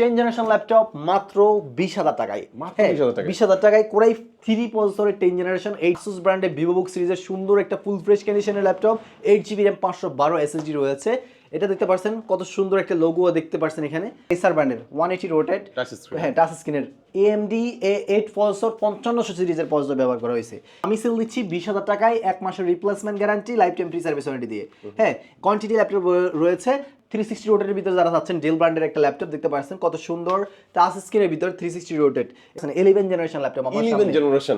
10 generation laptop মাত্র 20,000 টাকায়। মাত্র হ্যাঁ, 20,000 টাকায়। 20,000 টাকায় কোরাই 3 প্রসেসরের 10 জেনারেশন Asus ব্র্যান্ডের ভিভোবুক সিরিজের সুন্দর একটা ফুল ফ্রেশ কন্ডিশনের ল্যাপটপ, 8GB RAM 512 SSD রয়েছে। এটা দেখতে পাচ্ছেন কত সুন্দর একটা লোগো দেখতে পাচ্ছেন এখানে। Acer ব্র্যান্ডের 180 রোটেট হ্যাঁ টাচ স্ক্রিনের AMD A8 প্রসেসর 5500 সিরিজের প্রসেসর ব্যবহার করা হয়েছে। আমি সেল দিচ্ছি 20,000 টাকায়, 1 মাসের replacement guarantee, life time free service warranty দিয়ে। হ্যাঁ, কোয়ান্টিটি ল্যাপটপ রয়েছে 360 রোটেটের ভিতরে যারা চাচ্ছেন ডেল ব্র্যান্ডের একটা ল্যাপটপ দেখতে পাচ্ছেন কত সুন্দর টাচ স্ক্রিনের ভিতর 360 রোটেট। এখানে 11 জেনারেশন ল্যাপটপ আমার সামনে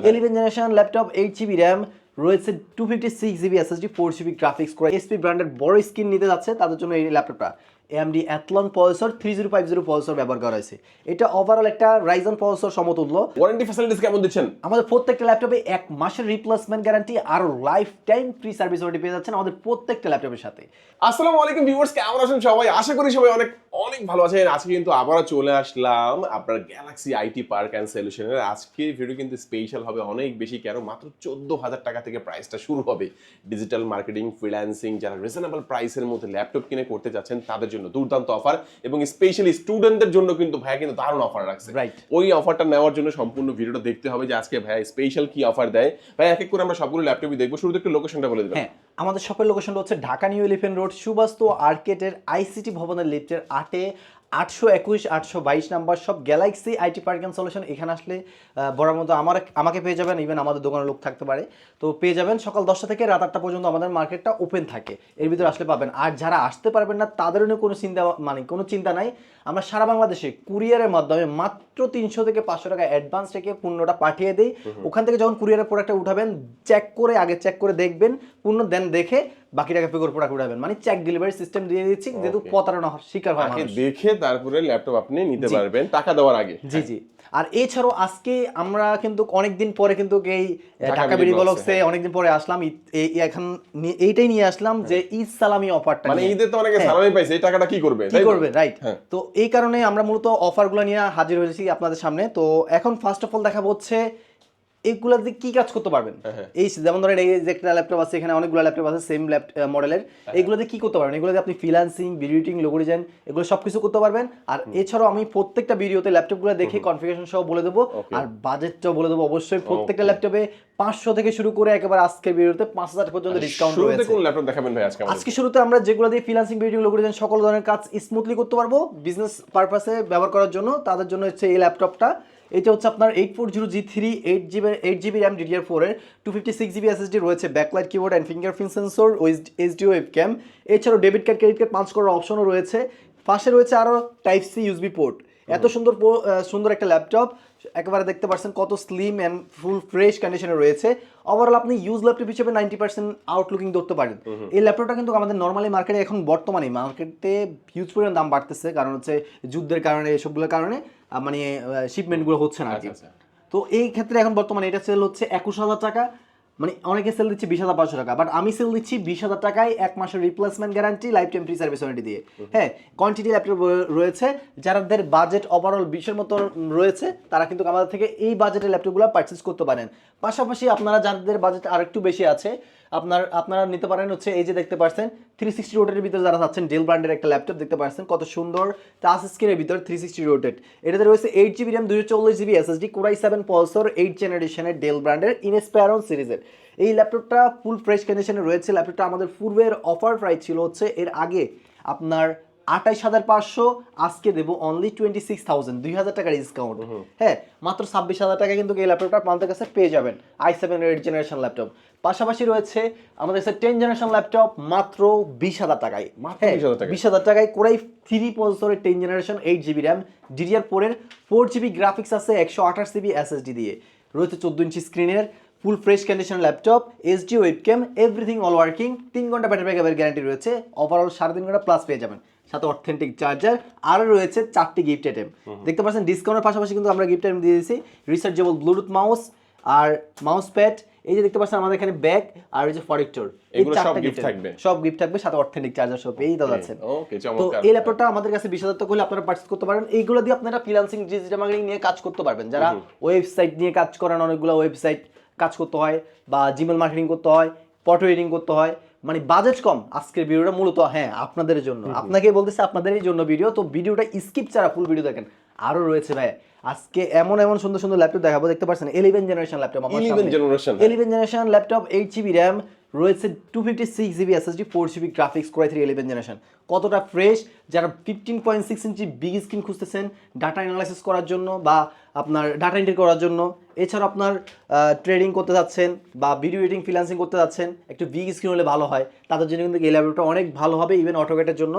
11 জেনারেশন ল্যাপটপ 8GB RAM রয়েছে, 256GB SSD, 4GB গ্রাফিক্স করে HP ব্র্যান্ডের বড় স্ক্রিন নিতে যাচ্ছে তাদের জন্য এই ল্যাপটপটা। AMD Athlon প্রসেসর 3050 প্রসেসর ব্যবহার করা হয়েছে। এটা ওভারঅল একটা Ryzen প্রসেসর সমতুল্য। ওয়ারেন্টি ফ্যাসিলিটিস কেমন দিচ্ছেন? আমাদের প্রত্যেকটা ল্যাপটপে 1 মাসের রিপ্লেসমেন্ট গ্যারান্টি আর life time free service warranty পেয়ে যাচ্ছেন আমাদের প্রত্যেকটা ল্যাপটপের সাথে। আসসালামু আলাইকুম ভিউয়ার্স, কেমন আছেন সবাই? আশা করি সবাই অনেক অনেক ভালো আছেন। আজকে কিন্তু আবারও চলে আসলাম আপনার গ্যালাক্সি আইটি পার্ক অ্যান্ড সলিউশনের। আজকে ভিডিও কিন্তু স্পেশাল হবে অনেক বেশি, কেন মাত্র 14,000 টাকা থেকে প্রাইসটা শুরু হবে। ডিজিটাল মার্কেটিং, ফ্রিল্যান্সিং, যারা রিজনেবল প্রাইসের মধ্যে ল্যাপটপ কিনে করতে যাচ্ছেন তাদের জন্য দুর্দান্ত অফার, এবং স্পেশালি স্টুডেন্টদের জন্য কিন্তু ভাইয়া কিন্তু দারুণ অফার রাখছে। রাইট, ওই অফারটা নেওয়ার জন্য সম্পূর্ণ ভিডিওটা দেখতে হবে যে আজকে ভাইয়া স্পেশাল কি অফার দেয়। ভাই এক এক করে আমরা সবগুলো ল্যাপটপই দেখবো। শুরুতে একটু লোকেশনটা বলে দিবেন। হ্যাঁ, আমাদের শপের লোকেশনটা হচ্ছে Dhaka new elephant road, Subastu আর্কেটের আইসিটি ভবনের লিফটের 821 822 নাম্বার, সব galaxy IT park and solution. এখানে আসলে বড়ার মতো আমাকে পেয়ে যাবেন, ইভেন আমাদের দোকানের লোক থাকতে পারে, তো পেয়ে যাবেন। সকাল 10টা থেকে রাত 8টা পর্যন্ত আমাদের মার্কেটটা ওপেন থাকে, এর ভিতরে আসলে পাবেন। আর যারা আসতে পারবেন না তাদেরও নিয়ে কোনো চিন্তা নাই। আমরা সারা বাংলাদেশে কুরিয়ারের মাধ্যমে মাত্র 300 থেকে 500 টাকা অ্যাডভান্স রেখে পণ্যটা পাঠিয়ে দিই। ওখান থেকে যখন কুরিয়ারের প্রোডাক্টটা উঠাবেন, আগে চেক করে দেখবেন পণ্য, দেন দেখে বাকি টাকা পে করে প্রোডাক্ট উঠাবেন। মানে চেক ডেলিভারি সিস্টেম দিয়ে দিচ্ছি, যেহেতু প্রতারণা শিকার হয় মানুষ। দেখে তারপরে ল্যাপটপ আপনি নিতে পারবেন টাকা দেওয়ার আগে। জি জি। আর এছাড়াও আজকে আমরা কিন্তু অনেকদিন পরে কিন্তু এই ঢাকা বিডি ব্লগসে অনেকদিন পরে আসলাম, এখন এইটাই নিয়ে আসলাম যে ঈদ সালামি অফারটা। মানে ঈদে তো অনেকে সালামি পাইছে, এই টাকাটা কি করবে? রাইট। তো এই কারণে আমরা মূলত অফারগুলো নিয়ে হাজির হয়েছি আপনাদের সামনে। তো এখন ফার্স্ট অফ অল দেখাবো হচ্ছে এগুলাতে কি কাজ করতে পারবেন। এই যেমন ধরেন এই যে একটা ল্যাপটপ আছে, এখানে অনেকগুলো ল্যাপটপ আছে সেম মডেলের, এগুলোতে কি করতে পারবেন? এগুলোতে আপনি freelancing, video editing, logo design, এগুলো সবকিছু করতে পারবেন। আর এছাড়াও আমি প্রত্যেকটা ভিডিওতে ল্যাপটপগুলো দেখে কনফিগারেশন সহ বলে দেবো, আর বাজেটটাও বলে দেবো অবশ্যই। প্রত্যেকটা ল্যাপটপে 500 থেকে শুরু করে একেবারে আজকের ভিডিওতে 5,000 পর্যন্ত ডিসকাউন্ট রয়েছে। শুরুতে কোন ল্যাপটপ দেখাবেন ভাই আজকে? আজকে শুরুতে আমরা যেগুলো দিয়ে freelancing, video editing, logo design সকল ধরনের কাজ স্মুথলি করতে পারবো বিজনেস পারপাসে ব্যবহার করার জন্য, তাদের জন্য হচ্ছে এই ল্যাপটপটা। এটা হচ্ছে আপনার 840G3 8GB RAM DDR4 এর 256GB SSD রয়েছে, backlight keyboard and fingerprint sensor, HD webcam. এছাড়াও debit card, credit card punch করার অপশনও রয়েছে। পাশে রয়েছে আরও টাইপ সি ইউএসবি পোর্ট। এত সুন্দর একটা ল্যাপটপ, একেবারে দেখতে পাচ্ছেন কত স্লিম অ্যান্ড ফুল ফ্রেশ কন্ডিশনে রয়েছে। ওভারঅল আপনি ইউজ ল্যাপটপ হিসেবে 90% আউটলুকিং ধরতে পারেন। এই ল্যাপটপটা কিন্তু আমাদের নর্মালি মার্কেটে এখন বর্তমানে মার্কেটে হিউজ পরিমাণ দাম বাড়তেছে, কারণ হচ্ছে যুদ্ধের কারণে, এসবগুলোর কারণে মানে শিপমেন্টগুলো হচ্ছে না আর কি। তো এই ক্ষেত্রে এখন বর্তমানে এটা সেল হচ্ছে 21,000 টাকা, মানে অনেকে সেল দিচ্ছে 20,500 টাকা, বাট আমি সেল দিচ্ছি 20,000 টাকায়, 1 মাসের replacement guarantee, life time free service warranty দিয়ে। হ্যাঁ, কোয়ান্টিটি ল্যাপটপ রয়েছে। যাদের বাজেট ওভারঅল 20-এর মতো রয়েছে তারা কিন্তু আমাদের থেকে এই বাজেটের ল্যাপটপগুলো পারচেস করতে পারেন। পাশাপাশি আপনারা যাদের বাজেট আর একটু বেশি আছে, আপনারা নিতে পারেন হচ্ছে এই যে দেখতে পাচ্ছেন 360 রোটেটের ভিতরে যারা চাচ্ছেন ডেল ব্র্যান্ডের একটা ল্যাপটপ দেখতে পাচ্ছেন কত সুন্দর টাচ স্ক্রিনের ভিতর 360 রোটেট। এটাতে রয়েছে 8GB RAM 240GB SSD, core i 7 processor 8 জেনারেশনের ডেল ব্র্যান্ডের ইনস্পায়রন সিরিজের। এই ল্যাপটপটা ফুল ফ্রেশ কন্ডিশনে রয়েছে। ল্যাপটপটা আমাদের পূর্বের অফার প্রাইস ছিল হচ্ছে এর আগে আপনার 28,500, আজকে দেবো অনলি 26,000, 2,000 টাকা ডিসকাউন্ট। হ্যাঁ, মাত্র 26,000 টাকা কিন্তু এই ল্যাপটপটা আপনাদের কাছে পেয়ে যাবেন, i7 8 জেনারেশন ল্যাপটপ। পাশাপাশি রয়েছে আমাদের কাছে 10 জেনারেশন ল্যাপটপ মাত্র 20,000 টাকায়। 20,000 টাকায় কোরাই 3 প্রসেসরের 10 জেনারেশন 8GB RAM DDR4 এর 4GB গ্রাফিক্স আছে, 128GB SSD দিয়ে রয়েছে, 14 ইঞ্চি স্ক্রিনের full fresh condition laptop, HD webcam, everything all working, 3 ঘন্টা ব্যাটারি ব্যাকআপের গ্যারান্টি রয়েছে, ওভারঅল 3.5 ঘন্টা প্লাস পেয়ে যাবেন, সাথে অথেন্টিক চার্জার। আরও রয়েছে 4টি গিফট আইটেম দেখতে পাচ্ছেন। ডিসকাউন্টের পাশাপাশি কিন্তু আমরা গিফট আইটেম দিয়ে দিয়েছি, রিচার্জেবল ব্লুটুথ মাউস আর মাউস প্যাড। এই যে দেখতে পাচ্ছেন আমাদের এখানে ব্যাগ আর এই যে ফরিকটর, এগুলো সব গিফট থাকবে, সাথে অথেন্টিক চার্জার সহ পেয়ে যাচ্ছেন। তো এই ল্যাপটপটা আমাদের কাছে 20,000 টাকা হলে আপনারা পারচেজ করতে পারেন। এইগুলো দিয়ে আপনারা ফ্রিল্যান্সিং, ডিজিটাল মার্কেটিং নিয়ে কাজ করতে পারবেন। যারা ওয়েবসাইট নিয়ে কাজ করেন, অনেকগুলো ওয়েবসাইট কাজ করতে হয়, বা জিমেল মার্কেটিং করতে হয়, ফটো এডিটিং করতে হয়, মানে বাজেট কম, আজকের ভিডিওটা মূলত হ্যাঁ আপনাদের জন্য, আপনাকে বলতেছে আপনাদেরই জন্য ভিডিও, তো ভিডিওটা স্কিপ ছাড়া ফুল ভিডিও দেখেন। আরো রয়েছে ভাই আজকে এমন এমন সুন্দর সুন্দর ল্যাপটপ দেখাবো, দেখতে পাচ্ছেন 11 জেনারেশন ল্যাপটপ আমার 11 generation 11 generation laptop, 8GB RAM রয়েছে, 256GB SSD, 4GB graphics, Core i3 11 generation. কতটা ফ্রেশ, যারা 15.6 ইঞ্চি বিগ স্ক্রিন খুঁজতেছেন ডাটা অ্যানালাইসিস করার জন্য বা আপনার ডাটা এন্ট্রি করার জন্য, এছাড়া আপনার ট্রেডিং করতে যাচ্ছেন বা ভিডিও এডিটিং ফ্রিল্যান্সিং করতে যাচ্ছেন, একটু বিগ স্ক্রিন হলে ভালো হয়, তাদের জন্য কিন্তু এই ল্যাপটপটা অনেক ভালো হবে। ইভেন অটোকেটের জন্য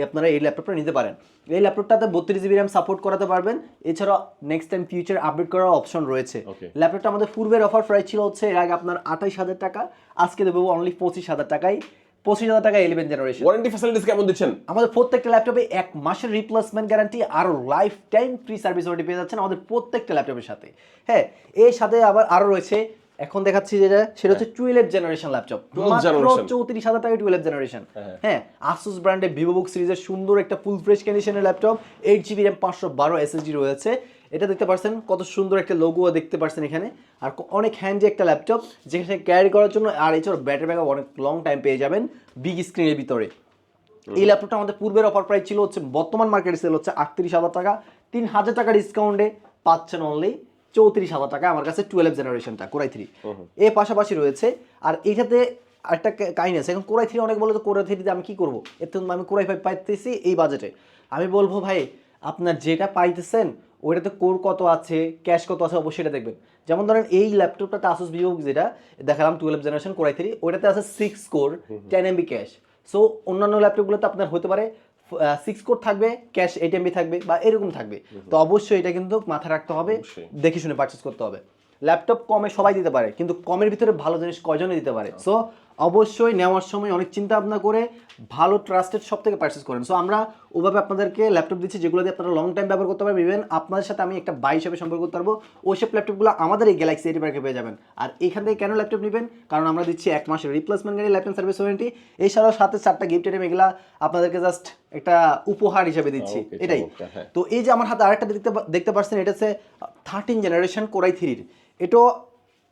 আপনারা এই ল্যাপটপটা নিতে পারেন। এই ল্যাপটপটাতে 32GB র্যাম সাপোর্ট করাতে পারবেন, এছাড়া নেক্সট টাইম ফিউচার আপডেট করার অপশন রয়েছে। ল্যাপটপটা আমাদের পূর্বের অফার প্রাইস ছিল হচ্ছে এর আগে আপনার 28,000 টাকা, আজকে দেবো অনলি 25,000 টাকায়, 25,000 টাকা 11 জেনারেশন। ওয়ারেন্টি ফ্যাসিলিটিস কেমন দিচ্ছেন? আমাদের প্রত্যেকটা ল্যাপটপে 1 মাসের রিপ্লেসমেন্ট গ্যারান্টি আর life time free service warranty পেয়ে যাচ্ছেন আমাদের প্রত্যেকটা ল্যাপটপের সাথে। হ্যাঁ, এর সাথে আবার আরো রয়েছে, এখন দেখাচ্ছি যেটা সেটা হচ্ছে 12 জেনারেশন ল্যাপটপ, মাত্র 34,000 টাকায় 12 জেনারেশন। হ্যাঁ, আসুস ব্র্যান্ডের ভিভোবুক সিরিজের সুন্দর একটা ফুল ফ্রেশ কন্ডিশনের ল্যাপটপ, 8GB র্যাম 512 SSD রয়েছে। এটা দেখতে পাচ্ছেন কত সুন্দর একটা লোগো দেখতে পাচ্ছেন এখানে, আর অনেক হ্যান্ডি একটা ল্যাপটপ যেখানে ক্যারি করার জন্য, আর এছাড়া ব্যাটারি ব্যাকআপ অনেক লং টাইম পেয়ে যাবেন বিগ স্ক্রিনের ভিতরে। এই ল্যাপটপটা আমাদের পূর্বের অফার প্রাইস ছিল হচ্ছে, বর্তমান মার্কেটে সেল হচ্ছে 38,000 টাকা, 3,000 টাকা ডিসকাউন্টে পাচ্ছেন অনলি 34,000 টাকা আমার কাছে 12 জেনারেশনটা Core i3। এর পাশাপাশি রয়েছে, আর এইটাতে একটা কাহিনী আছে, এখন Core i3 অনেক বলে তো Core i3 আমি কি করবো, এর তো আমি Core i5 পাইতেছি এই বাজেটে। আমি বলবো ভাই আপনার যেটা পাইতেছেন ওইটাতে কোর কত আছে, ক্যাশ কত আছে অবশ্যই এটা দেখবেন। যেমন ধরেন এই ল্যাপটপটাতে আসুস ভিভো যেটা দেখালাম 12 জেনারেশন Core i3, ওইটাতে আছে 6 কোর 10MB ক্যাশ। সো অন্যান্য ল্যাপটপগুলোতে আপনার হতে পারে 6 কোর থাকবে, ক্যাশ 8MB থাকবে বা এরকম থাকবে। তো অবশ্যই এটা কিন্তু মাথায় রাখতে হবে, দেখে শুনে পারচেজ করতে হবে। ল্যাপটপ কমে সবাই দিতে পারে, কিন্তু কমের ভিতরে ভালো জিনিস কয়জনে দিতে পারে। সো অবশ্যই নেওয়ার সময় অনেক চিন্তা ভাবনা করে ভালো ট্রাস্টেড শপ থেকে পারচেজ করেন। সো আমরা ওভাবে আপনাদেরকে ল্যাপটপ দিচ্ছি যেগুলো দিয়ে আপনারা লং টাইম ব্যবহার করতে পারবেন। ইভেন আপনাদের সাথে আমি একটা বাই হিসেবে সম্পর্ক করতে পারবো, ওইসব ল্যাপটপগুলো আমাদের এই গ্যালাক্সি এটি পার্কে পেয়ে যাবেন। আর এখান থেকে কেন ল্যাপটপ নেবেন, কারণ আমরা দিচ্ছি 1 মাসের replacement guarantee, life time service warranty, এছাড়াও সাথে 4টা গিফট আইটেম, এগুলা আপনাদেরকে জাস্ট একটা উপহার হিসেবে দিচ্ছি এটাই। তো এই যে আমার হাতে আরেকটা দেখতে পাচ্ছেন, এটা হচ্ছে 13 জেনারেশন Core i3-র, এটা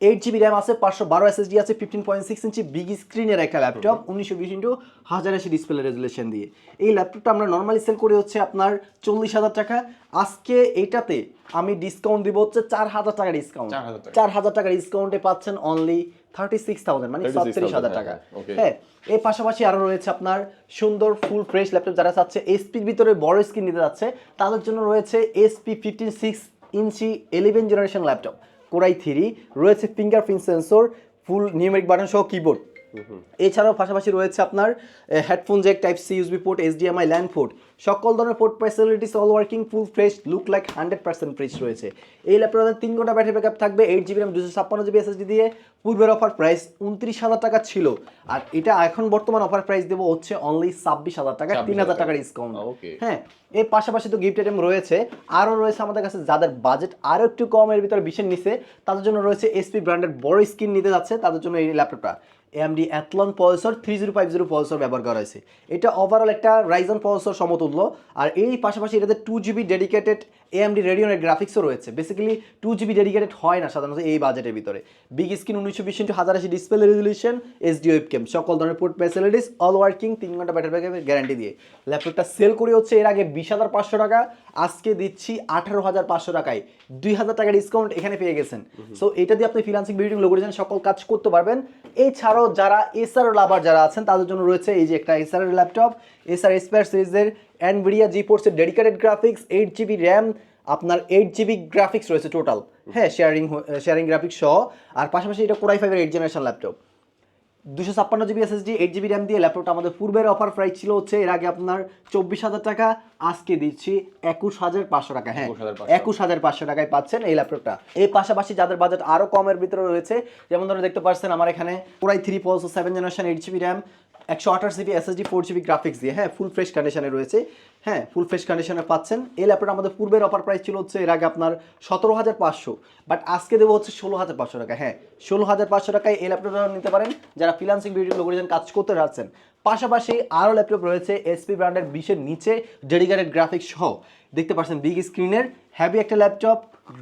8GB র্যাম আছে, 512 SSD আছে, 15.6 ইঞ্চি বিগ স্ক্রিনের একটা ল্যাপটপ, 1920x1080 ডিসপ্লে রেজুলেশন দিয়ে। এই ল্যাপটপটা আমরা নর্মালি সেল করি হচ্ছে আপনার 40,000 টাকা। আজকে এইটাতে আমি ডিসকাউন্ট দিব হচ্ছে 4,000 টাকা ডিসকাউন্ট, 4,000 টাকা ডিসকাউন্টে পাচ্ছেন অনলি 36,000 মানে 37,000 টাকা। হ্যাঁ, এর পাশাপাশি আরো রয়েছে আপনার সুন্দর ফুল ফ্রেশ ল্যাপটপ, যারা চাচ্ছে এসপির ভিতরে বড় স্ক্রিন নিতে যাচ্ছে তাদের জন্য রয়েছে SP 15.6 inch 11 generation laptop Core i3, রয়েছে fingerprint sensor, full numeric button সহ কিবোর্ড। এছাড়াও পাশাপাশি রয়েছে আপনার headphone jack, type C USB port, HDMI LAN port, সকল ধরনের port facilities all working, full fresh, look like 100% fresh রয়েছে। এই ল্যাপটপে 3 ঘন্টা ব্যাটারি ব্যাকআপ থাকবে, 8GB র্যাম 256GB SSD দিয়ে। পূর্বের অফার প্রাইস 29,000 টাকা ছিল, আর এটা এখন বর্তমান অফার প্রাইস দেবো হচ্ছে অনলি 26,000 টাকা, 3,000 টাকা ডিসকাউন্ট। হ্যাঁ, এর পাশাপাশি তো গিফট আইটেম রয়েছে, আরও রয়েছে আমাদের কাছে যাদের বাজেট আরও একটু কমের ভিতরে 20-এর নিচে, তাদের জন্য রয়েছে এসপি ব্র্যান্ডের বড় স্ক্রিন নিতে যাচ্ছে তাদের জন্য এই ল্যাপটপটা। AMD Athlon প্রসেসর 3050 প্রসেসর ব্যবহার করা হয়েছে, এটা ওভারঅল একটা রাইজন প্রসেসর সমতুল্য। আর এই পাশাপাশি এটাতে 2GB ডেডিকেটেড AMD রেডিয়নের গ্রাফিক্সও রয়েছে। বেসিক্যালি 2GB ডেডিকেটেড হয় না সাধারণত এই বাজেটের ভিতরে। Big screen 1920x1080 display resolution, HD webcam, সকল ধরনের পোর্ট ফ্যাসিলিটিস অল ওয়ার্কিং, 3 ঘন্টা ব্যাটারি ব্যাকআপের গ্যারান্টি দিয়ে। ল্যাপটপটা সেল করে হচ্ছে এর আগে 20,500 টাকা, আজকে দিচ্ছি 18,500 টাকায়, 2,000 টাকা ডিসকাউন্ট এখানে পেয়ে গেছেন। সো এটা দিয়ে আপনি ফ্রিল্যান্সিং ভিডিও লোকেশন সকল কাজ করতে পারবেন। এছাড়াও যারা এসআর লাভার যারা আছেন তাদের জন্য রয়েছে এই যে একটা এসআর ল্যাপটপ, এসআর এসপায়ার সিরিজের NVIDIA GeForce এর ডেডিকেটেড গ্রাফিক্স, 8GB র্যাম, আপনার 8GB গ্রাফিক্স রয়েছে টোটাল। হ্যাঁ, শেয়ারিং গ্রাফিক্স সহ। আর পাশাপাশি এটা Core i5 এর 8 generation laptop, 256GB SSD, 8GB RAM দিয়ে। ল্যাপটপটা আমাদের পূর্বের অফার প্রাইস ছিল হচ্ছে এর আগে আপনার 24,000 টাকা, আজকে দিচ্ছি 21,500 টাকা। হ্যাঁ, 21,500 টাকায় পাচ্ছেন এই ল্যাপটপটা। এর পাশাপাশি যাদের বাজেট আরও কমের ভিতরে রয়েছে, যেমন ধরে দেখতে পাচ্ছেন আমার এখানে Core i3 processor 7 generation, 8GB RAM, 128GB SSD, 4GB graphics দিয়ে। হ্যাঁ, ফুল ফ্রেশ কন্ডিশনে রয়েছে। হ্যাঁ, ফুল ফ্রেশ কন্ডিশনে পাচ্ছেন এই ল্যাপটপটা। আমাদের পূর্বের অফার প্রাইস ছিল হচ্ছে এর আগে আপনার 17,500, বাট আজকে দেবো হচ্ছে 16,500 টাকা। হ্যাঁ, 16,500 টাকায় এই ল্যাপটপটা নিতে পারেন যারা ফ্রিল্যান্সিং ভিডিও লোকেশন কাজ করতে যাচ্ছেন। পাশাপাশি আরও ল্যাপটপ রয়েছে এসপি ব্র্যান্ডের 20-এর নিচে ডেডিকেটেড গ্রাফিক্স সহ। দেখতে পাচ্ছেন বিগ স্ক্রিনের হ্যাভি একটা ল্যাপটপ,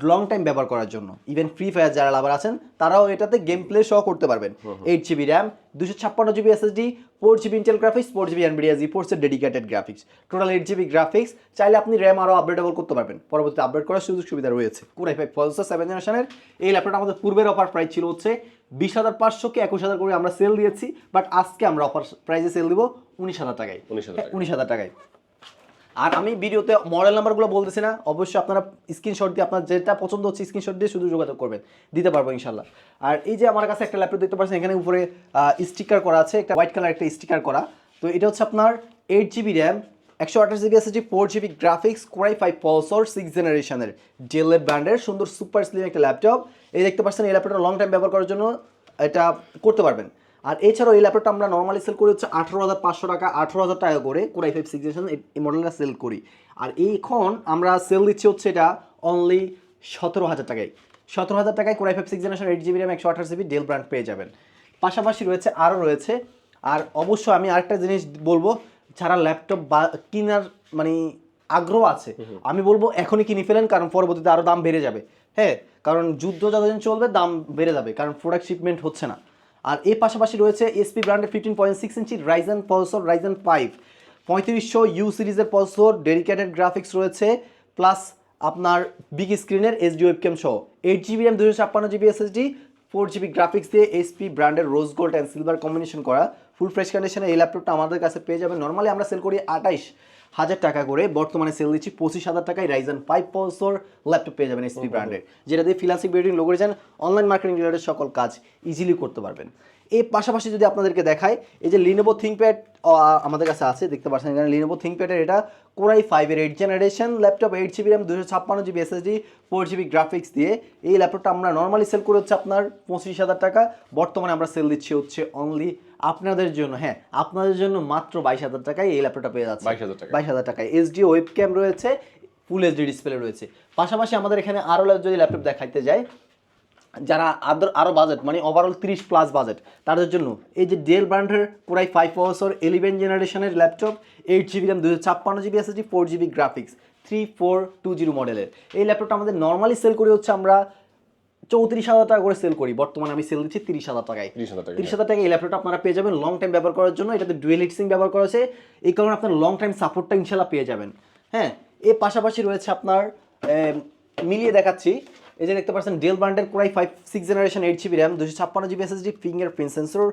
লং টাইম ব্যবহার করার জন্য। ইভেন ফ্রি ফায়ার যারা লাভার আছেন তারাও এটাতে গেম প্লে সহ করতে পারবেন। 8GB RAM, 256GB SSD, 4GB Intel graphics, 4GB NVIDIA GeForce এর dedicated graphics, total 8GB graphics. চাইলে আপনি র্যাম আরও আপগ্রেডেবল করতে পারবেন, পরবর্তী আপডেট করার সুযোগ সুবিধা রয়েছে। Core i5 প্রসেসর 7th জেনারেশনের এই ল্যাপটপটা আমাদের পূর্বের অফার প্রাইস ছিল হচ্ছে 20,500 কে 21,000 করে আমরা সেল দিয়েছি, বাট আজকে আমরা অফার প্রাইসে সেল দিব 19,000 টাকায়। 19,000 টাকায়। আর আমি ভিডিওতে মডেল নাম্বারগুলো বলতেছি না, অবশ্যই আপনারা স্ক্রিনশট দিয়ে আপনার যেটা পছন্দ হচ্ছে স্ক্রিনশট দিয়ে শুধু যোগাযোগ করবেন, দিতে পারবো ইনশাল্লাহ। আর এই যে আমার কাছে একটা ল্যাপটপ দেখতে পাচ্ছেন, এখানে উপরে স্টিকার করা আছে, একটা হোয়াইট কালার একটা স্টিকার করা। তো এটা হচ্ছে আপনার 8GB RAM, 128GB SSD, 4GB graphics, Core i5 processor 6th জেনারেশনের ডেলের ব্র্যান্ডের সুন্দর সুপার স্লিম একটা ল্যাপটপ। এই দেখতে পাচ্ছেন এই ল্যাপটপটা লং টাইম ব্যবহার করার জন্য এটা করতে পারবেন। আর এছাড়াও এই ল্যাপটপটা আমরা নর্মালি সেল করি হচ্ছে 18,500 টাকা, 18,000 টাকা করে Core i5 6th জেনারেশন এই মডেলটা সেল করি। আর এখন আমরা সেল দিচ্ছি হচ্ছে এটা অনলি 17,000 টাকায়। 17,000 টাকায় Core i5 6th generation 8GB RAM, 128GB del brand পেয়ে যাবেন। পাশাপাশি রয়েছে আরও রয়েছে। আর অবশ্যই আমি আরেকটা জিনিস বলবো, যারা ল্যাপটপ কেনার মানে আগ্রহ আছে, আমি বলবো এখনই কিনে ফেলেন, কারণ পরবর্তীতে আরও দাম বেড়ে যাবে। হ্যাঁ, কারণ যুদ্ধ যতদিন চলবে দাম বেড়ে যাবে, কারণ প্রোডাক্ট শিপমেন্ট হচ্ছে না। আর এর পাশাপাশি রয়েছে এসপি ব্র্যান্ডের 15.6 ইঞ্চি রাইজেন প্রসেসর, রাইজেন 5 3500 ইউ সিরিজের প্রসেসর, ডেডিকেটেড গ্রাফিক্স রয়েছে, প্লাস আপনার বিগ স্ক্রিনের এইচডি ওয়েবক্যাম সহ 8GB RAM, 256GB SSD, 4GB graphics দিয়ে এসপি ব্র্যান্ডের rose gold and silver combination করা ফুল ফ্রেশ কন্ডিশনে এই ল্যাপটপটা আমাদের কাছে পেয়ে যাবেন। নর্মালি আমরা সেল করি 28,000 টাকা করে, বর্তমানে সেল দিচ্ছি 25,000 টাকায় রাইজেন 5 প্রসেসর ল্যাপটপ পেয়ে যাবেন এসপি ব্র্যান্ডের, যেটা দিয়ে freelancing building logo design, online marketing related সকল কাজ ইজিলি করতে পারবেন। এর পাশাপাশি যদি আপনাদেরকে দেখাই, এই যে লিনোভো থিংকপ্যাড আমাদের কাছে আছে, দেখতে পাচ্ছেন এখানে লিনোভো থিংকপ্যাডের এটা Core i5 এর 8th generation laptop, 8GB RAM, 256GB SSD, 4GB graphics দিয়ে এই ল্যাপটপটা আমরা নর্মালি সেল করে হচ্ছে আপনার 25,000 টাকা, বর্তমানে আমরা সেল দিচ্ছি হচ্ছে অনলি আপনাদের জন্য, হ্যাঁ আপনাদের জন্য মাত্র 22,000 টাকায় এই ল্যাপটপটা পেয়ে যাচ্ছে। 22,000 টাকায় এইচডি ওয়েবক্যাম রয়েছে, ফুল এইচডি ডিসপ্লে রয়েছে। পাশাপাশি আমাদের এখানে আরও যদি ল্যাপটপ দেখাইতে যায়, যারা আরও বাজেট মানে ওভারঅল 30+ বাজেট, তাদের জন্য এই যে ডেল ব্র্যান্ডের Core i5 প্রসেসর 11th জেনারেশনের laptop, 8GB RAM, 256GB SSD, 4GB graphics, 3420 মডেলের এই ল্যাপটপটা আমাদের নর্মালি সেল করি হচ্ছে আমরা 34,000 টাকা করে সেল করি, বর্তমানে আমি সেল দিচ্ছি 30,000 টাকায়। 30,000 টাকায় এই ল্যাপটপটা আপনারা পেয়ে যাবেন লং টাইম ব্যবহার করার জন্য। এটাতে ডুয়েল হিটসিং ব্যবহার করা হয়েছে, এই কারণে আপনার লং টাইম সাপোর্টটা ইনশাল্লাহ পেয়ে যাবেন। হ্যাঁ, এর পাশাপাশি রয়েছে আপনার মিলিয়ে দেখাচ্ছি, এই যে দেখতে পাচ্ছেন ডেল ব্র্যান্ডের Core i5 6th generation 8GB RAM, 256GB SSD, fingerprint sensor,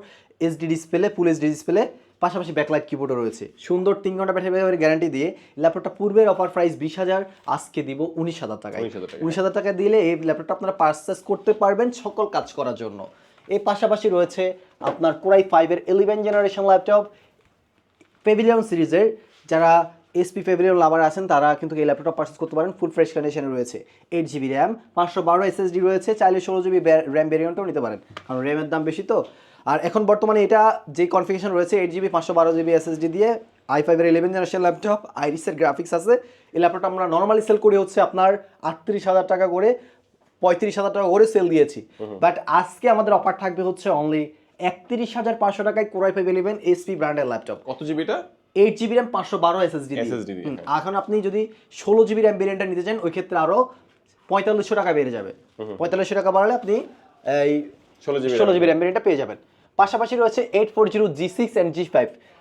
HD display, full HD display, পাশাপাশি ব্যাকলাইট কিবোর্ডও রয়েছে। সুন্দর 3 ঘন্টা ব্যাটারি ব্যাকআপের গ্যারান্টি দিয়ে ল্যাপটপটা পূর্বের অফার প্রাইস 20,000, আজকে দিব 19,000 টাকায়। 19,000 টাকা দিলে এই ল্যাপটপটা আপনারা পারচেস করতে পারবেন সকল কাজ করার জন্য। এর পাশাপাশি রয়েছে আপনার Core i5 এর 11th জেনারেশন ল্যাপটপ, প্যাভিলিয়ন সিরিজের যারা এসপি প্যাভিলিয়ন লাভার আছেন তারা কিন্তু এই ল্যাপটপটা পারচেস করতে পারেন, ফুল ফ্রেশ কন্ডিশনে রয়েছে। 8GB র্যাম, 512 SSD রয়েছে, চাইলে 16GB র্যাম ভেরিয়েন্টও নিতে পারেন, কারণ র্যামের দাম বেশি তো। আর এখন বর্তমানে এটা যে কনফিগারেশন রয়েছে 8GB 512GB SSD দিয়ে i5 এর 11th জেনারেশন ল্যাপটপ, আইরিসের গ্রাফিক্স আছে। এই ল্যাপটপটা আমরা নর্মালি সেল করি হচ্ছে আপনার 38,000 টাকা করে, 35,000 টাকা করে সেল দিয়েছি, বাট আজকে আমাদের অফার থাকবে হচ্ছে অনলি 31,500 টাকায় Core i5 11 এসপি ব্র্যান্ডের ল্যাপটপ। কত জিবি এটা? 8GB RAM, 512 SSD। এখন আপনি যদি 16GB র্যাম ভেরিয়েন্টটা নিতে চান, ওই ক্ষেত্রে আরও 4500 টাকা বেড়ে যাবে। 4500 টাকা বাড়ালে আপনি এই 16GB র্যাম ভেরিয়েন্টটা পেয়ে যাবেন। পাশাপাশি রয়েছে 840 G6 and G5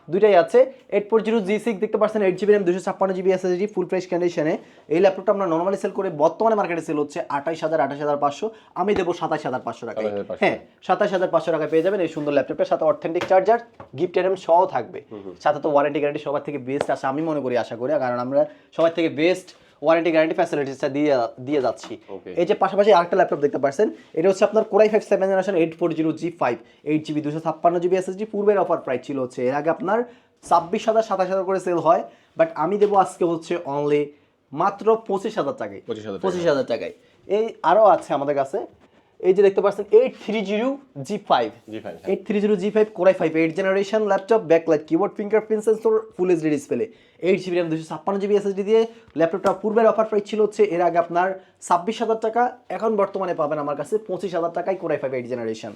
দুইটাই আছে। 840 G6 দেখতে পাচ্ছেন 8GB RAM, 256GB SSD, full fresh কন্ডিশনে এই ল্যাপটপটা আমরা নর্মালি সেল করে বর্তমানে মার্কেটে সেল হচ্ছে 28,500, আমি দেবো 27,500 টাকায়। হ্যাঁ, 27,500 টাকায় পেয়ে যাবেন এই সুন্দর ল্যাপটপের সাথে অথেন্টিক চার্জার, গিফট আইটেম সহ থাকবে, সাথে তো ওয়ারেন্টি গ্যারান্টি সবার থেকে বেস্ট আছে আমি মনে করি, আশা করি, কারণ আমরা সবার থেকে বেস্ট ওয়ারেন্টি গ্যারান্টি ফ্যাসিলিটিসটা দিয়ে যাচ্ছি। এই যে পাশাপাশি আরেকটা ল্যাপটপ দেখতে পাচ্ছেন, এটা হচ্ছে আপনার Core i5 7th generation 840 G5, 8GB 256GB SSD, পূর্বের অফার প্রাইস ছিল হচ্ছে এর আগে আপনার 26,000 27,000 করে সেল হয়, বাট আমি দেবো আজকে হচ্ছে অনলি মাত্র 25,000 টাকায়। 25,000 টাকায় এই আরও আছে আমাদের কাছে। এই যে দেখতে পাচ্ছেন 830 G5, 830 G5 Core i5 8th generation laptop, backlight keyboard, fingerprint sensor, full HD display, 8GB RAM, 256GB SSD দিয়ে ল্যাপটপটা পূর্বের অফার প্রাইস ছিল হচ্ছে এর আগে আপনার 26,000 টাকা, এখন বর্তমানে পাবেন আমার কাছে 25,000 টাকায় Core i5 8th জেনারেশন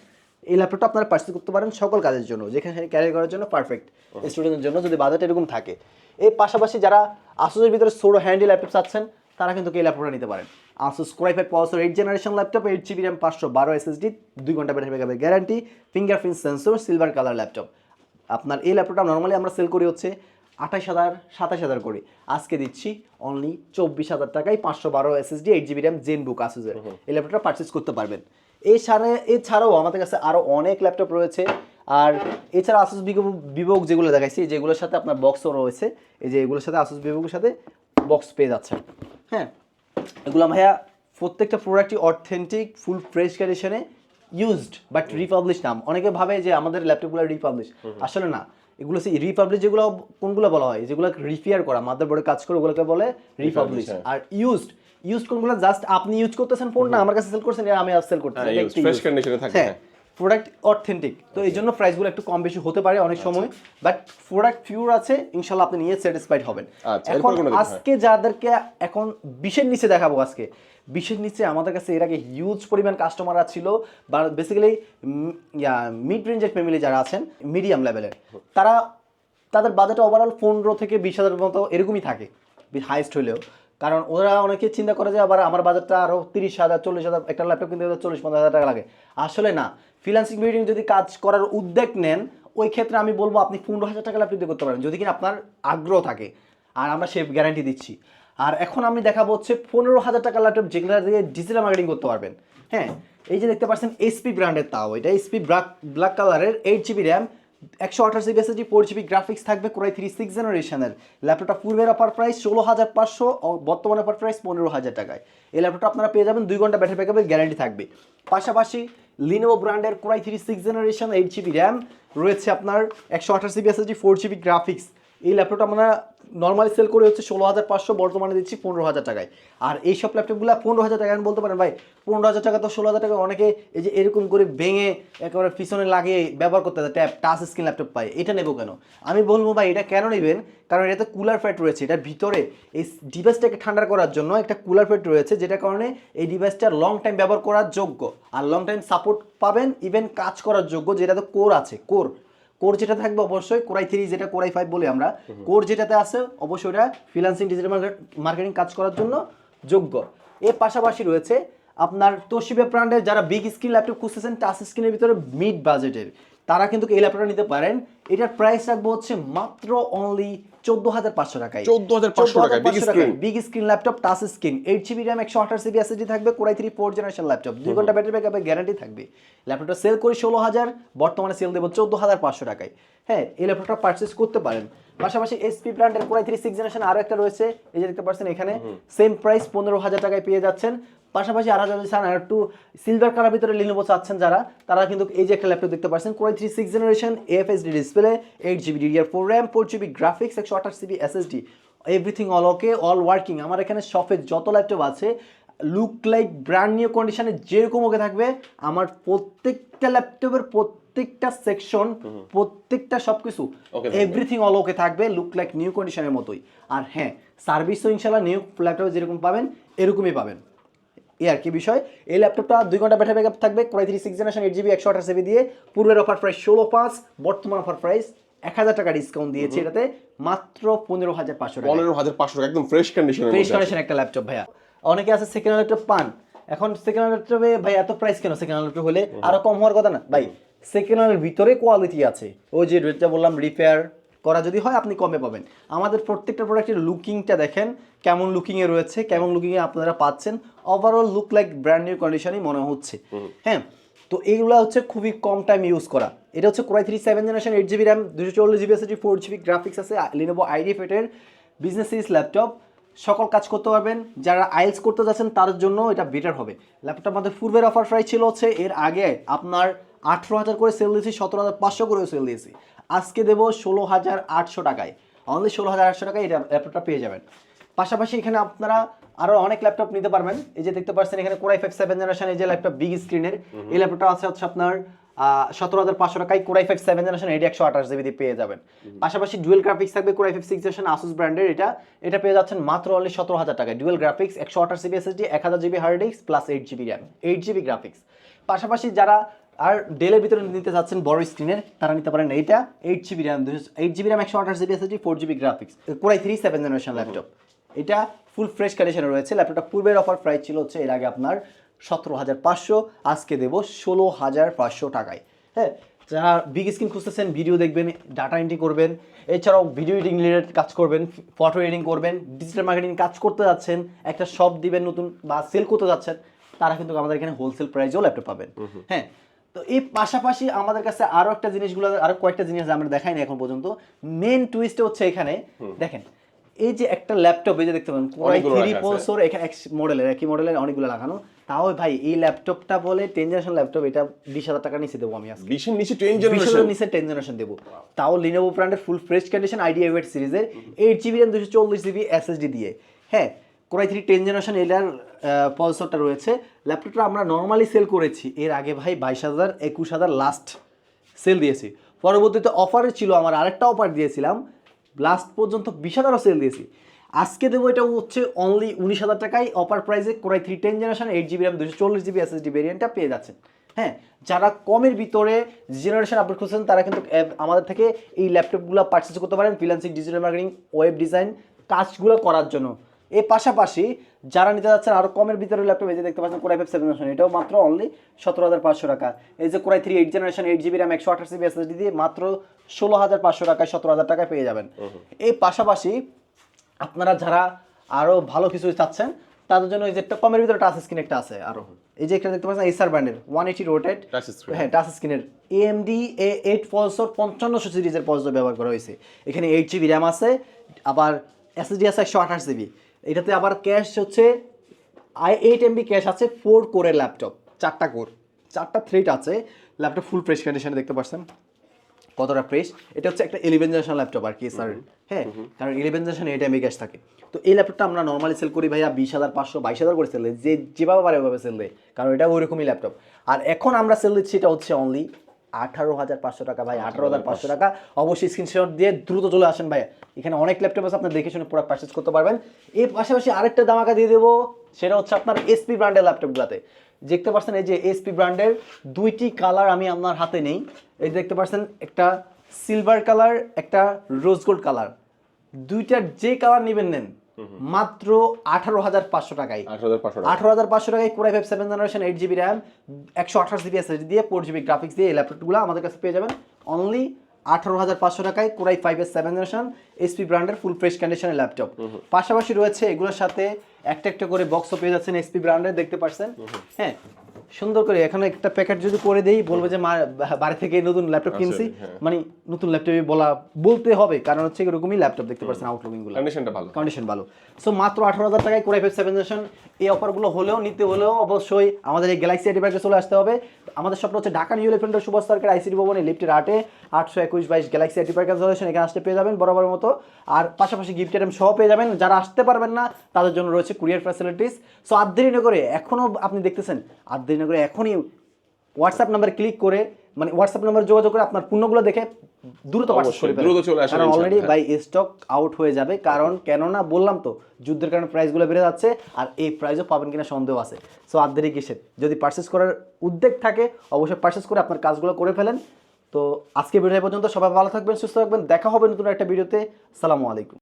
এই ল্যাপটপটা আপনারা পারচেজ করতে পারেন সকল কাজের জন্য, যেখানে ক্যারি করার জন্য পারফেক্ট, স্টুডেন্টের জন্য যদি বাজেট এরকম থাকে। এই পাশাপাশি যারা আসুসের ভিতরে ছোটো হ্যান্ডি ল্যাপটপ চাচ্ছেন তারা কিন্তু এই ল্যাপটপটা নিতে পারেন। Asus core i5 processor 8 generation laptop, 8GB RAM, 512 SSD, 2 ঘন্টা ব্যাটারি ব্যাকআপের guarantee, fingerprint sensor, silver colour laptop. আপনার এই ল্যাপটপটা নর্মালি আমরা সেল করি হচ্ছে 28,000 27,000 করে, আজকে দিচ্ছি অনলি 24,000 টাকায় 512 SSD 8GB RAM জেনবুক আসুসের এই ল্যাপটপটা পারচেজ করতে পারবেন। এছাড়াও আমাদের কাছে আরও অনেক ল্যাপটপ রয়েছে। আর এছাড়া আসুস বিভোগ যেগুলো দেখাইছি, যেগুলোর সাথে আপনার বক্সও রয়েছে, এই যে এগুলোর সাথে আসুস বিভোগের সাথে বক্স পেয়ে যাচ্ছেন। হ্যাঁ, এগুলো ভাইয়া প্রত্যেকটা প্রোডাক্টই অথেন্টিক, ফুল ফ্রেশ কন্ডিশনে ইউজড বাট রিপাবলিশ নাম। অনেকে ভাবে যে আমাদের ল্যাপটপগুলো রিপাবলিশ, আসলে না। এগুলো সেই রিপাবলিশ যেগুলো কোনগুলো বলা হয়, যেগুলো রিপেয়ার করা মাদারবোর্ডে কাজ করে ওগুলোকে বলে রিপাবলিশ। আর ইউজড কোনগুলো জাস্ট আপনি ইউজ করতেছেন ফোনটা, আমার কাছে সেল করছেন, আমি সেল করতেছি, ফ্রেশ কন্ডিশনে থাকে। হ্যাঁ, প্রোডাক্ট অথেন্টিক, তো এই জন্য প্রাইসগুলো একটু কম বেশি হতে পারে অনেক সময়, বাট প্রোডাক্ট পিওর আছে, ইনশাল্লাহ আপনি নিয়ে স্যাটিসফাইড হবেন। এখন আজকে যাদেরকে এখন 20-এর নিচে দেখাবো, আজকে 20-এর নিচে আমাদের কাছে এর আগে হিউজ পরিমাণ কাস্টমাররা ছিল, বা বেসিক্যালি মিড রেঞ্জের ফ্যামিলি যারা আছেন, মিডিয়াম লেভেলের, তাদের বাজেট ওভারঅল 15 থেকে 20,000 মতো এরকমই থাকে হাইস্ট হলেও। কারণ ওরা অনেকে চিন্তা করে যে আবার আমার বাজেটটা আরও 30,000 40,000, একটা ল্যাপটপ কিনতে 40-50,000 টাকা লাগে। আসলে না, ফ্রিল্যান্সিং বিল্ডিং যদি কাজ করার উদ্যোগ নেন, ওই ক্ষেত্রে আমি বলবো আপনি 15,000 টাকা ল্যাপটপ দিয়ে করতে পারেন, যদি কিনা আপনার আগ্রহ থাকে, আর আমরা সে গ্যারান্টি দিচ্ছি। আর এখন আমি দেখাবো হচ্ছে 15,000 টাকা ল্যাপটপ, যেগুলো দিয়ে ডিজিটাল মার্কেটিং করতে পারবেন। হ্যাঁ, এই যে দেখতে পাচ্ছেন এসপি ব্র্যান্ডের, তাও এটা এসপি ব্ল্যাক কালারের, 8GB RAM, 128GB SSD, 4GB graphics থাকবে, কোর i3 6 জেনারেশনের ল্যাপটপটা। পূর্বের অফার প্রাইস 16,500, বর্তমানে অফার প্রাইস 15,000 টাকায়। এই ল্যাপটপটা আপনারা পেয়ে যাবেন, 2 ঘন্টা ব্যাটারি ব্যাকআপের গ্যারান্টি থাকবে। পাশাপাশি লিনোভো ব্র্যান্ডের core i3 6 generation, 8GB RAM রয়েছে আপনার, 128GB SSD, 4GB গ্রাফিক্স। এই ল্যাপটপটা আমরা নর্মালি সেল করে হচ্ছে 16,500, বর্তমানে দিচ্ছি 15,000 টাকায়। আর এইসব ল্যাপটপগুলো 15,000 টাকা, বলতে পারেন ভাই 15,000 টাকা তো 16,000 টাকা, অনেকে এই যে এরকম করে ভেঙে একেবারে পিছনে লাগিয়ে ব্যবহার করতে হয়, টাচ স্ক্রিন ল্যাপটপ পায়, এটা নেবো কেন? আমি বলবো ভাই এটা কেন নেবেন, কারণ এটাতে কুলার ফ্যাট রয়েছে, এটার ভিতরে এই ডিভাইসটাকে ঠান্ডা করার জন্য একটা কুলার ফ্যাট রয়েছে, যেটার কারণে এই ডিভাইসটা লং টাইম ব্যবহার করার যোগ্য, আর লং টাইম সাপোর্ট পাবেন, ইভেন কাজ করার যোগ্য। যেটাতে কোর আছে, কোর যেটা থাকবে অবশ্যই কোর i3, যেটা কোর i5 বলি আমরা, কোর যেটাতে আছে অবশ্যই ওটা ফ্রিল্যান্সিং ডিজিটাল মার্কেটিং কাজ করার জন্য যোগ্য। এর পাশাপাশি রয়েছে আপনার তোশিবা ব্র্যান্ডের, যারা বিগ স্ক্রিন ল্যাপটপ খুঁজতেছেন টাচ স্ক্রিনের ভিতরে মিড বাজেটের, তারা কিন্তু এই ল্যাপটপটা নিতে পারেন। এটার প্রাইস রাখবো হচ্ছে মাত্র অনলি 14,500 টাকায়। 14,500 টাকায় big screen laptop, touch screen, 8GB RAM, 128GB SSD থাকবে, কোর i3 4 জেনারেশন ল্যাপটপ, 2 ঘন্টা ব্যাটারি ব্যাকআপের গ্যারান্টি থাকবে। ল্যাপটপটা সেল করি 16,000, বর্তমানে সেল দেবো 14,500 টাকায়। হ্যাঁ, এই ল্যাপটপটা পারচেস করতে পারেন। পাশাপাশি এসপি ব্র্যান্ডের কোর i3 6 জেনারেশন আরও একটা রয়েছে, এই যে দেখতে পাচ্ছেন এখানে, সেম প্রাইস 15,000 টাকায় পেয়ে যাচ্ছেন। পাশাপাশি আর যদি চান আর একটু সিলভার কালার ভিতরে লিনোভো চাচ্ছেন যারা, তারা কিন্তু এই যে একটা ল্যাপটপ দেখতে পাচ্ছেন, core i3 6 generation, AFSD display, 8GB DDR4 RAM, 4GB graphics, 128GB SSD, everything all ওকে, অল ওয়ার্কিং। আমার এখানে শপে যত ল্যাপটপ আছে লুক লাইক ব্র্যান্ড নিউ কন্ডিশনে যেরকম ওকে থাকবে, আমার প্রত্যেকটা ল্যাপটপের প্রত্যেকটা সেকশন, প্রত্যেকটা সবকিছু এভরিথিং অল ওকে থাকবে, লুক লাইক নিউ কন্ডিশনের মতোই। আর হ্যাঁ, সার্ভিসও ইনশাল্লাহ নিউ ল্যাপটপে যেরকম পাবেন এরকমই পাবেন, এই আর কি বিষয়। এই ল্যাপটপটা 2 ঘন্টা ব্যাটারি ব্যাকআপ থাকবে, core i3 6 generation, 8GB 128GB দিয়ে। পূর্বের অফার প্রাইস 16,500, বর্তমান অফার প্রাইস 1,000 টাকা ডিসকাউন্ট দিয়েছে, এটাতে মাত্র 15,500 টাকা। 15,500 টাকা, একদম ফ্রেশ কন্ডিশনের ফ্রেশ কন্ডিশন একটা ল্যাপটপ ভাইয়া। অনেকে আছে সেকেন্ড হ্যান্ড ল্যাপটপ পান, এখন সেকেন্ড হ্যান্ড ল্যাপটপে ভাই এত প্রাইস কেন? সেকেন্ড হ্যান্ড ল্যাপটপ হলে আরো কম হওয়ার কথা না ভাই, সেকেন্ড হ্যান্ডের ভিতরে কোয়ালিটি আছে, ওই যে যেটা বললাম রিপেয়ার করা যদি হয় আপনি কমে পাবেন। আমাদের প্রত্যেকটা প্রোডাক্টের লুকিংটা দেখেন কেমন লুকিংয়ে রয়েছে, কেমন লুকিংয়ে আপনারা পাচ্ছেন, overall look like brand new কন্ডিশনই মনে হচ্ছে। হ্যাঁ, তো এইগুলো হচ্ছে খুবই কম টাইম ইউজ করা। এটা হচ্ছে core i3 7 generation, 8GB RAM, 240GB SSD, 4GB graphics আছে, লিনোভো IdeaPad এর বিজনেস সিরিজ ল্যাপটপ, সকল কাজ করতে পারবেন। যারা আইএলস করতে যাচ্ছেন তাদের জন্য এটা বেটার হবে। ল্যাপটপটা আমাদের পূর্বের অফার প্রাইস ছিল হচ্ছে, এর আগে আপনার 18,000 করে সেল দিয়েছি, 17,500 করে সেল দিয়েছি, আজকে দেবো 16,800 টাকায়, অনলি 16,800 টাকায় এই ল্যাপটপটা পেয়ে যাবেন। পাশাপাশি এখানে আপনারা আরো অনেক ল্যাপটপ নিতে পারবেন, এই যে দেখতে পাচ্ছেন এখানে কোর i5 7 জেনারেশন, এই যে ল্যাপটপ বিগ স্ক্রিনের, এই ল্যাপটপটা আছে হচ্ছে আপনার 17,500 টাকায়, কোর i5 7 জেনারেশন, এটি 128GB দিয়ে পেয়ে যাবেন। পাশাপাশি ডুয়েল গ্রাফিক্স থাকবে, কোর i5 6 জেনারেশন আসুস ব্র্যান্ডের, এটা পেয়ে যাচ্ছেন মাত্র অনলি 17,000 টাকায়। Dual graphics, 128GB SSD, 1000GB hard disk plus 8GB RAM, 8GB graphics. পাশাপাশি যারা আর ডেলের ভিতরে নিতে চাচ্ছেন বড় স্ক্রিনের, তারা নিতে পারেন এইটা 8GB RAM 8GB RAM 128GB SSD 4GB graphics, Core i3 7th generation laptop. এটা ফুল ফ্রেশ কন্ডিশনে রয়েছে। ল্যাপটপটা পূর্বের অফার প্রাইস ছিল হচ্ছে এর আগে আপনার 17,500, আজকে দেবো 16,500 টাকায়। হ্যাঁ, যারা বিগ স্ক্রিন খুঁজতেছেন, ভিডিও দেখবেন, ডাটা এন্ট্রি করবেন, এছাড়াও ভিডিও এডিটিং রিলেটেড কাজ করবেন, ফটো এডিটিং করবেন, ডিজিটাল মার্কেটিং কাজ করতে যাচ্ছেন, একটা শপ দিবেন নতুন বা সেল করতে যাচ্ছেন, তারা কিন্তু আমাদের এখানে হোলসেল প্রাইসেও ল্যাপটপ পাবেন। হ্যাঁ, তো এই পাশাপাশি আমাদের কাছে আরো একটা জিনিসগুলো, আরো কয়েকটা জিনিস আমরা দেখাই না এখন পর্যন্ত। মেন টুইস্ট হচ্ছে এখানে দেখেন, এই যে একটা ল্যাপটপ, এই যে দেখতে পাবেন Core i3 প্রসেসর, এখানে একই মডেলের অনেকগুলো লাগানো। তাও ভাই এই ল্যাপটপটা বলে 10 জেনারেশন ল্যাপটপ, এটা 20,000 টাকা নিচে দেবো আমি আজকে। 20 এর নিচে 10 জেনারেশন, 20,000 নিচে 10 জেনারেশন দেবো। তাও Lenovo ব্র্যান্ডের ফুল ফ্রেশ কন্ডিশন IdeaPad 8 সিরিজের 8GB RAM 240GB SSD দিয়ে। হ্যাঁ, Core i3 10 জেনারেশন এটার প্রসেসরটা রয়েছে। ল্যাপটপটা আমরা নর্মালি সেল করেছি এর আগে ভাই 22,000 21,000 লাস্ট সেল দিয়েছি। পরবর্তীতে অফারে ছিল, আমার আরেকটা অফার দিয়েছিলাম, লাস্ট পর্যন্ত 20,000 সেল দিয়েছি। আজকে দেবো এটা হচ্ছে অনলি 19,000 টাকায় অফার প্রাইসে Core i3 10 generation 8GB RAM 240GB SSD ভেরিয়েন্টটা পেয়ে যাচ্ছেন। হ্যাঁ, যারা কমের ভিতরে জেনারেশন আপডেট করছেন তারা কিন্তু আমাদের থেকে এই ল্যাপটপগুলো পারচেজ করতে পারেন freelancing, digital marketing, web design কাজগুলো করার জন্য। এর পাশাপাশি যারা নিতে যাচ্ছেন আরও কমের ভিতরে ল্যাপটপ, এই যে দেখতে পাচ্ছেন Core i5 7th জেনারেশন, এটাও মাত্র অনলি 17,500 টাকা। এই যে Core i3 8 generation 8GB RAM 128GB SSD দিয়ে মাত্র 16,500 টাকায় 17,000 টাকায় পেয়ে যাবেন। এই পাশাপাশি আপনারা যারা আরও ভালো কিছু চাচ্ছেন তাদের জন্য এই যে একটা কমের ভিতরে টাচ স্ক্রিন একটা আছে আরও, এই যে একটা দেখতে পাচ্ছেন Acer ব্র্যান্ডের 180 রোটেট, হ্যাঁ টাচ স্ক্রিনের AMD A8 প্রসেসর 5500 সিরিজের প্রসেসর ব্যবহার করা হয়েছে। এখানে 8GB র্যাম আছে, আবার SSD আছে 128GB। এটাতে আবার ক্যাশ হচ্ছে 8MB ক্যাশ আছে, 4 কোরের ল্যাপটপ, 4টা কোর, 4টা থ্রেড আছে। ল্যাপটপ ফুল ফ্রেশ কন্ডিশনে দেখতে পাচ্ছেন কতটা ফ্রেশ। এটা হচ্ছে একটা 11 জেনারেশন ল্যাপটপ আর কি স্যার। হ্যাঁ, কারণ 11 জেনারেশন 8MB ক্যাশ থাকে। তো এই ল্যাপটপটা আমরা নর্মালি সেল করি ভাইয়া 20,500 22,000 করে সেল দেয়, যেভাবে পারে ওভাবে সেল দেয়, কারণ এটা ওইরকমই ল্যাপটপ। আর এখন আমরা সেল দিচ্ছি এটা হচ্ছে অনলি 18,500 টাকা ভাই, 18,500 টাকা। অবশ্যই স্ক্রিনশট দিয়ে দ্রুত চলে আসেন ভাই, এখানে অনেক ল্যাপটপ আছে, আপনি দেখে শুনে প্রোডাক্ট পারচেজ করতে পারবেন। এর পাশাপাশি আরেকটা ধামাকা দিয়ে দেবো, সেটা হচ্ছে আপনার SP ব্র্যান্ডের ল্যাপটপগুলোতে। দেখতে পাচ্ছেন এই যে SP ব্র্যান্ডের 2টি কালার আমি আপনার হাতে নেই, এই দেখতে পাচ্ছেন একটা সিলভার কালার, একটা রোজ গোল্ড কালার, দুইটার যে কালার নেবেন নেন মাত্র 18,500 টাকায়। 18,500 টাকায় Core i5 7th generation 8GB RAM 128GB SSD দিয়ে 4GB গ্রাফিক্স দিয়ে এই ল্যাপটপগুলো আমাদের কাছে পেয়ে যাবেন অনলি 18,500 টাকায় Core i5 এর 7th জেনারেশন SP ব্র্যান্ডের ফুল ফ্রেশ কন্ডিশনের ল্যাপটপ। পাশাপাশি রয়েছে এগুলোর সাথে একটা একটা করে বক্সও পেয়ে যাচ্ছেন SP ব্র্যান্ডের, দেখতে পাচ্ছেন। হ্যাঁ, সুন্দর করে এখানে একটা প্যাকেট যদি করে দেই, বলবে যে বাড়ি থেকে নতুন ল্যাপটপ কিনছি, মানে নতুন ল্যাপটপই বলতে হবে, কারণ হচ্ছে এরকমই ল্যাপটপ দেখতে পাচ্ছেন, আউটলুকিংগুলো কন্ডিশন ভালো। সো মাত্র 18,000 টাকায় Core i5 7th জেনারেশন। এই অফারগুলো হলেও নিতে হলেও অবশ্যই আমাদের এই গ্যালাক্সি আইটি পার্কে চলে আসতে হবে। আমাদের শপটা হচ্ছে Dhaka new elephant road Subhash Sarkar ICT ভবনে লিফটের 8-এ 821-22 গ্যালাক্সি আইটি পার্ক ইনস্টলেশন, এখানে আসতে পেয়ে যাবেন বরাবরের মতো। আর পাশাপাশি গিফট আইটেম সহ পেয়ে যাবেন। যারা আসতে পারবেন না তাদের জন্য রয়েছে কুরিয়ার ফ্যাসিলিটিস। সো আর দেরি না করে, এখনও আপনি দেখতেছেন, আর দেরি না করে এখনই হোয়াটসঅ্যাপ নাম্বার ক্লিক করে, মানে হোয়াটসঅ্যাপ নাম্বার যোগাযোগ করে আপনার পণ্যগুলো দেখে দ্রুত পারচেজ করে ফেলেন, কারণ অলরেডি বাই স্টক আউট হয়ে যাবে। কারণ কেননা বললাম তো, যুদ্ধের কারণে প্রাইসগুলো বেড়ে যাচ্ছে, আর এই প্রাইসও পাবেন কিনা সন্দেহ আছে। সো আর দেরি কিসের, যদি পারচেজ করার উদ্যোগ থাকে অবশ্যই পারচেজ করে আপনার কাজগুলো করে ফেলেন। তো আজকে ভিডিও পর্যন্ত, সবাই ভালো থাকবেন, সুস্থ থাকবেন, দেখা হবে নতুন একটা ভিডিওতে। আসসালামু আলাইকুম।